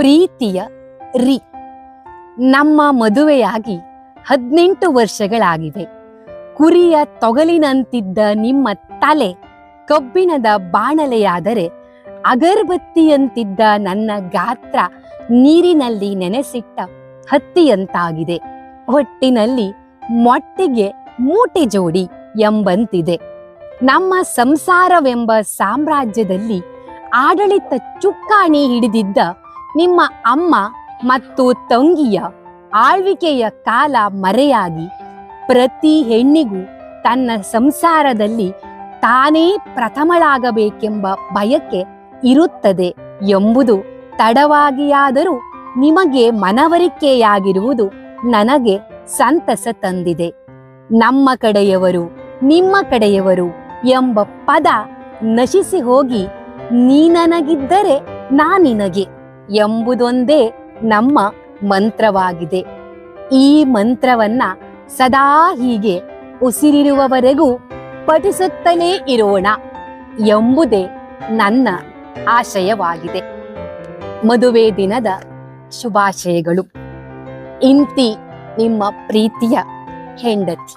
ಪ್ರೀತಿಯ ರಿ. ನಮ್ಮ ಮದುವೆಯಾಗಿ 18 ವರ್ಷಗಳಾಗಿವೆ. ಕುರಿಯ ತೊಗಲಿನಂತಿದ್ದ ನಿಮ್ಮ ತಲೆ ಕಬ್ಬಿಣದ ಬಾಣಲೆಯಾದರೆ, ಅಗರಬತ್ತಿಯಂತಿದ್ದ ನನ್ನ ಗಾತ್ರ ನೀರಿನಲ್ಲಿ ನೆನೆಸಿಟ್ಟ ಹತ್ತಿಯಂತಾಗಿದೆ. ಹೊಟ್ಟಿನಲ್ಲಿ ಮೊಟ್ಟಿಗೆ ಮೂಟೆ ಜೋಡಿ ಎಂಬಂತಿದೆ. ನಮ್ಮ ಸಂಸಾರವೆಂಬ ಸಾಮ್ರಾಜ್ಯದಲ್ಲಿ ಆಡಳಿತ ಚುಕ್ಕಾಣಿ ಹಿಡಿದಿದ್ದ ನಿಮ್ಮ ಅಮ್ಮ ಮತ್ತು ತಂಗಿಯ ಆಳ್ವಿಕೆಯ ಕಾಲ ಮರೆಯಾಗಿ, ಪ್ರತಿ ಹೆಣ್ಣಿಗೂ ತನ್ನ ಸಂಸಾರದಲ್ಲಿ ತಾನೇ ಪ್ರಥಮಳಾಗಬೇಕೆಂಬ ಬಯಕೆ ಇರುತ್ತದೆ ಎಂಬುದು ತಡವಾಗಿಯಾದರೂ ನಿಮಗೆ ಮನವರಿಕೆಯಾಗಿರುವುದು ನನಗೆ ಸಂತಸ ತಂದಿದೆ. ನಮ್ಮ ಕಡೆಯವರು, ನಿಮ್ಮ ಕಡೆಯವರು ಎಂಬ ಪದ ನಶಿಸಿ ಹೋಗಿ, ನೀ ನನಗಿದ್ದರೆ ನಾ ನಿನಗೆ ಎಂಬುದೊಂದೇ ನಮ್ಮ ಮಂತ್ರವಾಗಿದೆ. ಈ ಮಂತ್ರವನ್ನ ಸದಾ ಹೀಗೆ ಉಸಿರಿರುವವರೆಗೂ ಪಠಿಸುತ್ತಲೇ ಇರೋಣ ಎಂಬುದೇ ನನ್ನ ಆಶಯವಾಗಿದೆ. ಮದುವೆ ದಿನದ ಶುಭಾಶಯಗಳು. ಇಂತಿ ನಿಮ್ಮ ಪ್ರೀತಿಯ ಹೆಂಡತಿ.